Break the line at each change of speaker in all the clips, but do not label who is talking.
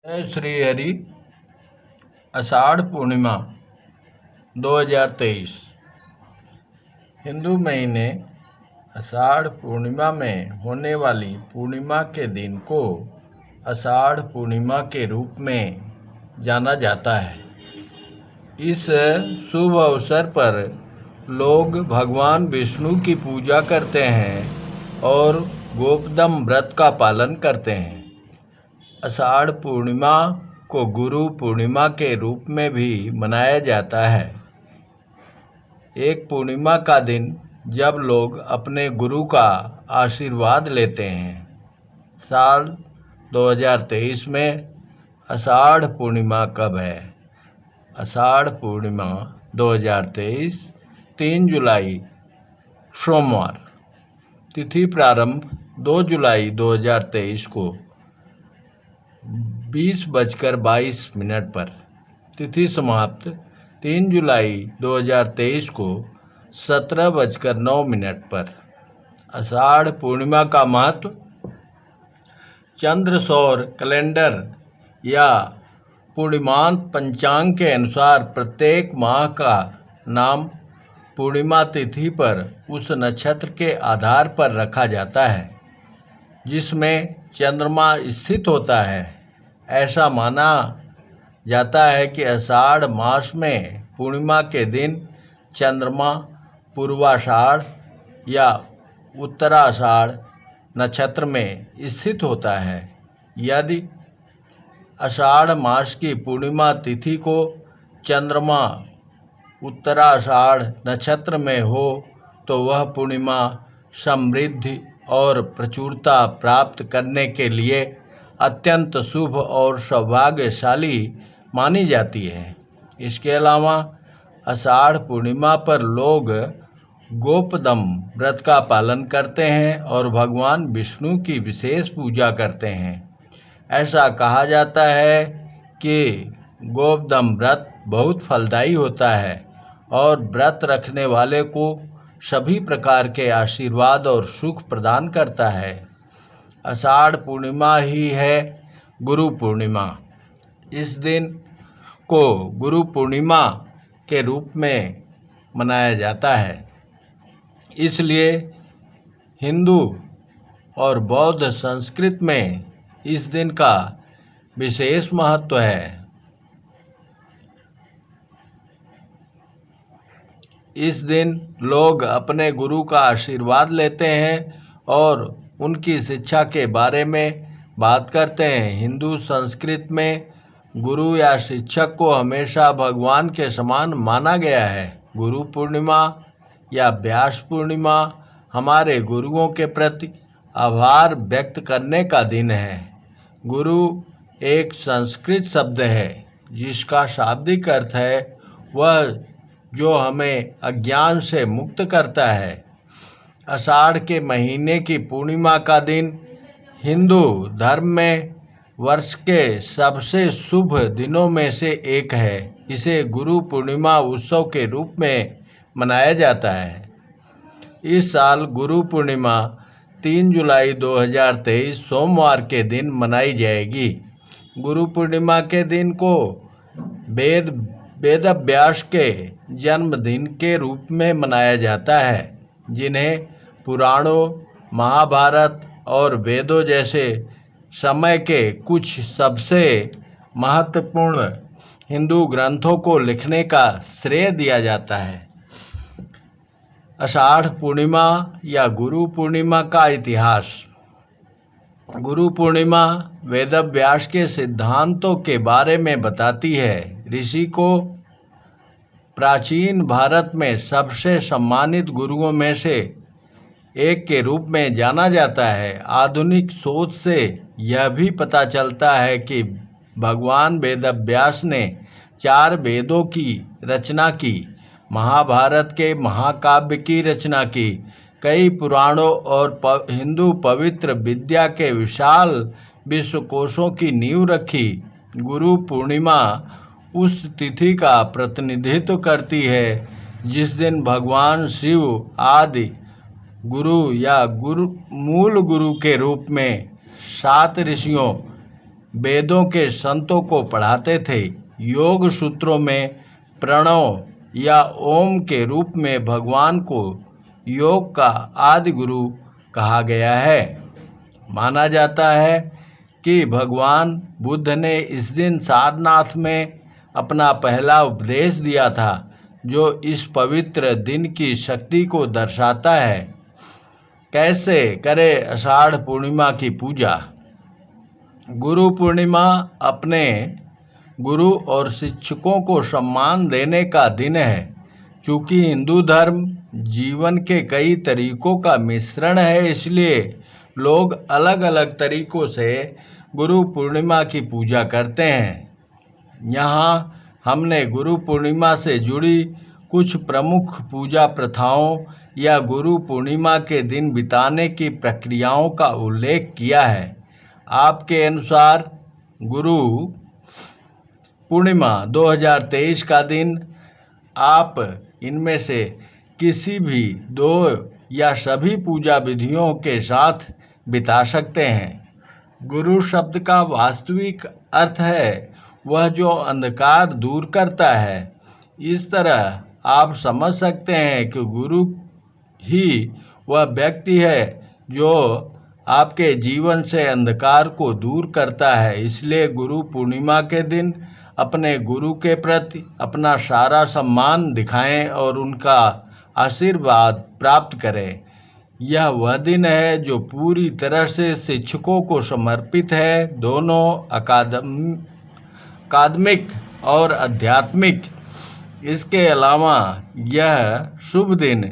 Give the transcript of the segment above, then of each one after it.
जय श्री हरि। आषाढ़ पूर्णिमा 2023 हिंदू महीने आषाढ़ पूर्णिमा में होने वाली पूर्णिमा के दिन को आषाढ़ पूर्णिमा के रूप में जाना जाता है। इस शुभ अवसर पर लोग भगवान विष्णु की पूजा करते हैं और गोपदम व्रत का पालन करते हैं। आषाढ़ पूर्णिमा को गुरु पूर्णिमा के रूप में भी मनाया जाता है। एक पूर्णिमा का दिन जब लोग अपने गुरु का आशीर्वाद लेते हैं। साल 2023 में आषाढ़ पूर्णिमा कब है? आषाढ़ पूर्णिमा 2023 3 जुलाई सोमवार। तिथि प्रारंभ 2 जुलाई 2023 को 20:22 पर। तिथि समाप्त 3 जुलाई 2023 को 17:09 पर। आषाढ़ पूर्णिमा का महत्व। चंद्र सौर कैलेंडर या पूर्णिमांत पंचांग के अनुसार प्रत्येक माह का नाम पूर्णिमा तिथि पर उस नक्षत्र के आधार पर रखा जाता है जिसमें चंद्रमा स्थित होता है। ऐसा माना जाता है कि आषाढ़ मास में पूर्णिमा के दिन चंद्रमा पूर्वाषाढ़ या उत्तराषाढ़ नक्षत्र में स्थित होता है। यदि आषाढ़ मास की पूर्णिमा तिथि को चंद्रमा उत्तराषाढ़ नक्षत्र में हो तो वह पूर्णिमा समृद्धि और प्रचुरता प्राप्त करने के लिए अत्यंत शुभ और सौभाग्यशाली मानी जाती है। इसके अलावा आषाढ़ पूर्णिमा पर लोग गोपदम व्रत का पालन करते हैं और भगवान विष्णु की विशेष पूजा करते हैं। ऐसा कहा जाता है कि गोपदम व्रत बहुत फलदायी होता है और व्रत रखने वाले को सभी प्रकार के आशीर्वाद और सुख प्रदान करता है। आषाढ़ पूर्णिमा ही है गुरु पूर्णिमा। इस दिन को गुरु पूर्णिमा के रूप में मनाया जाता है। इसलिए हिंदू और बौद्ध संस्कृति में इस दिन का विशेष महत्व है। इस दिन लोग अपने गुरु का आशीर्वाद लेते हैं और उनकी शिक्षा के बारे में बात करते हैं। हिंदू संस्कृति में गुरु या शिक्षक को हमेशा भगवान के समान माना गया है। गुरु पूर्णिमा या व्यास पूर्णिमा हमारे गुरुओं के प्रति आभार व्यक्त करने का दिन है। गुरु एक संस्कृत शब्द है जिसका शाब्दिक अर्थ है वह जो हमें अज्ञान से मुक्त करता है। आषाढ़ के महीने की पूर्णिमा का दिन हिंदू धर्म में वर्ष के सबसे शुभ दिनों में से एक है। इसे गुरु पूर्णिमा उत्सव के रूप में मनाया जाता है। इस साल गुरु पूर्णिमा 3 जुलाई 2023 सोमवार के दिन मनाई जाएगी। गुरु पूर्णिमा के दिन को वेदव्यास के जन्मदिन के रूप में मनाया जाता है, जिन्हें पुराणों, महाभारत और वेदों जैसे समय के कुछ सबसे महत्वपूर्ण हिंदू ग्रंथों को लिखने का श्रेय दिया जाता है। आषाढ़ पूर्णिमा या गुरु पूर्णिमा का इतिहास। गुरु पूर्णिमा वेदव्यास के सिद्धांतों के बारे में बताती है। ऋषि को प्राचीन भारत में सबसे सम्मानित गुरुओं में से एक के रूप में जाना जाता है। आधुनिक सोच से यह भी पता चलता है कि भगवान वेदव्यास ने 4 वेदों की रचना की, महाभारत के महाकाव्य की रचना की, कई पुराणों और हिंदू पवित्र विद्या के विशाल विश्वकोशों की नींव रखी। गुरु पूर्णिमा उस तिथि का प्रतिनिधित्व करती है जिस दिन भगवान शिव आदि गुरु या मूल गुरु के रूप में 7 ऋषियों वेदों के संतों को पढ़ाते थे। योग सूत्रों में प्रणव या ओम के रूप में भगवान को योग का आदि गुरु कहा गया है। माना जाता है कि भगवान बुद्ध ने इस दिन सारनाथ में अपना पहला उपदेश दिया था, जो इस पवित्र दिन की शक्ति को दर्शाता है। कैसे करें आषाढ़ पूर्णिमा की पूजा? गुरु पूर्णिमा अपने गुरु और शिक्षकों को सम्मान देने का दिन है। चूँकि हिंदू धर्म जीवन के कई तरीकों का मिश्रण है, इसलिए लोग अलग अलग तरीकों से गुरु पूर्णिमा की पूजा करते हैं। यहाँ हमने गुरु पूर्णिमा से जुड़ी कुछ प्रमुख पूजा प्रथाओं या गुरु पूर्णिमा के दिन बिताने की प्रक्रियाओं का उल्लेख किया है। आपके अनुसार गुरु पूर्णिमा 2023 का दिन आप इनमें से किसी भी दो या सभी पूजा विधियों के साथ बिता सकते हैं। गुरु शब्द का वास्तविक अर्थ है वह जो अंधकार दूर करता है। इस तरह आप समझ सकते हैं कि गुरु ही वह व्यक्ति है जो आपके जीवन से अंधकार को दूर करता है। इसलिए गुरु पूर्णिमा के दिन अपने गुरु के प्रति अपना सारा सम्मान दिखाएं और उनका आशीर्वाद प्राप्त करें। यह वह दिन है जो पूरी तरह से शिक्षकों को समर्पित है, दोनों अकादमिक और आध्यात्मिक। इसके अलावा यह शुभ दिन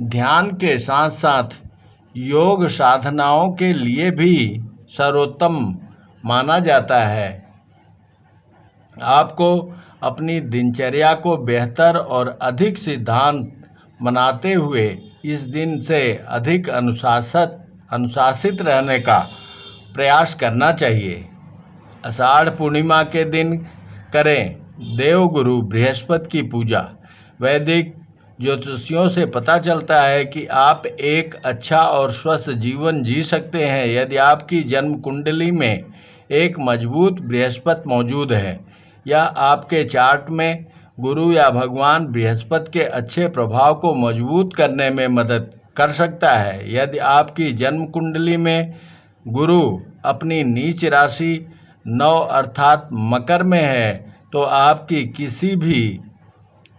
ध्यान के साथ साथ योग साधनाओं के लिए भी सर्वोत्तम माना जाता है। आपको अपनी दिनचर्या को बेहतर और अधिक सिद्धांत बनाते हुए इस दिन से अधिक अनुशासित रहने का प्रयास करना चाहिए। आषाढ़ पूर्णिमा के दिन करें देवगुरु बृहस्पति की पूजा। वैदिक ज्योतिषियों से पता चलता है कि आप एक अच्छा और स्वस्थ जीवन जी सकते हैं यदि आपकी जन्म कुंडली में एक मजबूत बृहस्पति मौजूद है। यह आपके चार्ट में गुरु या भगवान बृहस्पति के अच्छे प्रभाव को मजबूत करने में मदद कर सकता है। यदि आपकी जन्म कुंडली में गुरु अपनी नीच राशि 9 अर्थात मकर में है तो आपकी किसी भी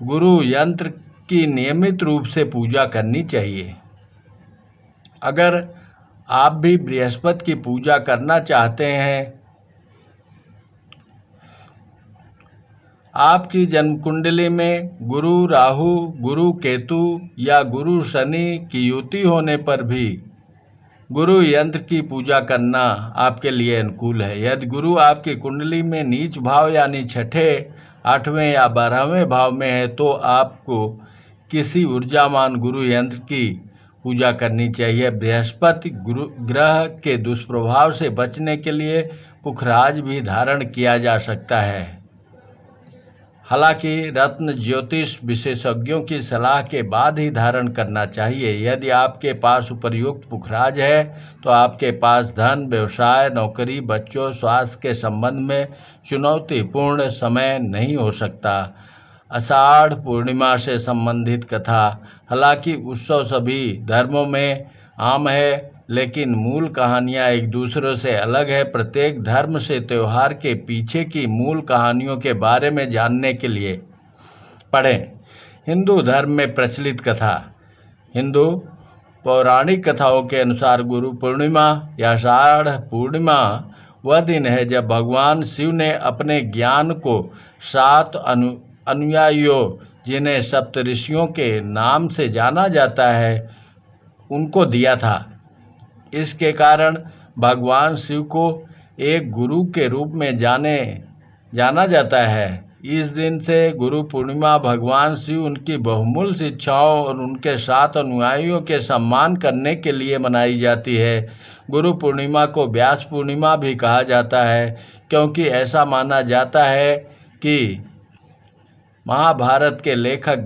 गुरु यंत्र की नियमित रूप से पूजा करनी चाहिए। अगर आप भी बृहस्पति की पूजा करना चाहते हैं, आपकी जन्म कुंडली में गुरु राहु, गुरु केतु या गुरु शनि की युति होने पर भी गुरु यंत्र की पूजा करना आपके लिए अनुकूल है। यदि गुरु आपकी कुंडली में नीच भाव यानी छठे, 8वें या 12वें भाव में है तो आपको किसी ऊर्जामान गुरु यंत्र की पूजा करनी चाहिए। बृहस्पति गुरु ग्रह के दुष्प्रभाव से बचने के लिए पुखराज भी धारण किया जा सकता है। हालांकि रत्न ज्योतिष विशेषज्ञों की सलाह के बाद ही धारण करना चाहिए। यदि आपके पास उपर्युक्त पुखराज है तो आपके पास धन, व्यवसाय, नौकरी, बच्चों, स्वास्थ्य के संबंध में चुनौतीपूर्ण समय नहीं हो सकता। आषाढ़ पूर्णिमा से संबंधित कथा। हालांकि उत्सव सभी धर्मों में आम है, लेकिन मूल कहानियाँ एक दूसरे से अलग है। प्रत्येक धर्म से त्यौहार के पीछे की मूल कहानियों के बारे में जानने के लिए पढ़ें। हिंदू धर्म में प्रचलित कथा। हिंदू पौराणिक कथाओं के अनुसार गुरु पूर्णिमा या आषाढ़ पूर्णिमा वह दिन है जब भगवान शिव ने अपने ज्ञान को 7 अनुयायियों, जिन्हें सप्तऋषियों के नाम से जाना जाता है, उनको दिया था। इसके कारण भगवान शिव को एक गुरु के रूप में जाना जाता है। इस दिन से गुरु पूर्णिमा भगवान शिव उनकी बहुमूल्य शिक्षाओं और उनके 7 अनुयायियों के सम्मान करने के लिए मनाई जाती है। गुरु पूर्णिमा को व्यास पूर्णिमा भी कहा जाता है, क्योंकि ऐसा माना जाता है कि महाभारत के लेखक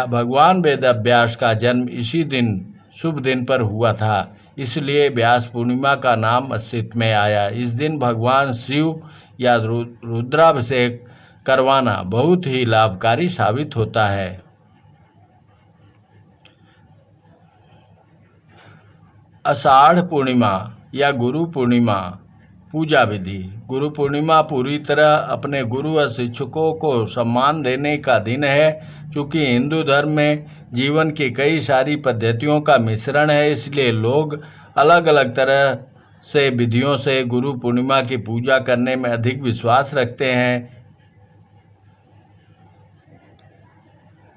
भगवान वेदव्यास का जन्म इसी दिन शुभ दिन पर हुआ था। इसलिए व्यास पूर्णिमा का नाम अस्तित्व में आया। इस दिन भगवान शिव या रुद्राभिषेक करवाना बहुत ही लाभकारी साबित होता है। आषाढ़ पूर्णिमा या गुरु पूर्णिमा पूजा विधि। गुरु पूर्णिमा पूरी तरह अपने गुरु और शिक्षकों को सम्मान देने का दिन है। चूँकि हिंदू धर्म में जीवन की कई सारी पद्धतियों का मिश्रण है, इसलिए लोग अलग अलग तरह से विधियों से गुरु पूर्णिमा की पूजा करने में अधिक विश्वास रखते हैं।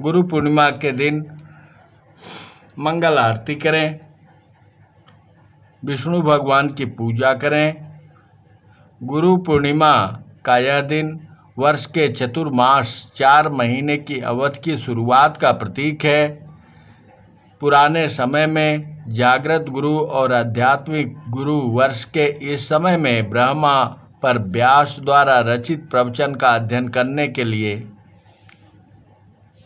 गुरु पूर्णिमा के दिन मंगल आरती करें, विष्णु भगवान की पूजा करें। गुरु पूर्णिमा का यह दिन वर्ष के चतुर्मास 4 महीने की अवधि की शुरुआत का प्रतीक है। पुराने समय में जागृत गुरु और आध्यात्मिक गुरु वर्ष के इस समय में ब्रह्मा पर व्यास द्वारा रचित प्रवचन का अध्ययन करने के लिए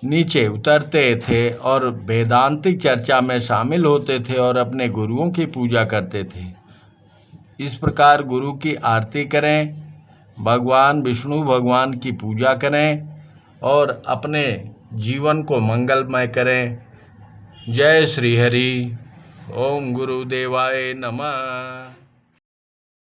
नीचे उतरते थे और वेदांतिक चर्चा में शामिल होते थे और अपने गुरुओं की पूजा करते थे। इस प्रकार गुरु की आरती करें, भगवान विष्णु भगवान की पूजा करें और अपने जीवन को मंगलमय करें। जय श्री हरि। ओम गुरुदेवाय नमः।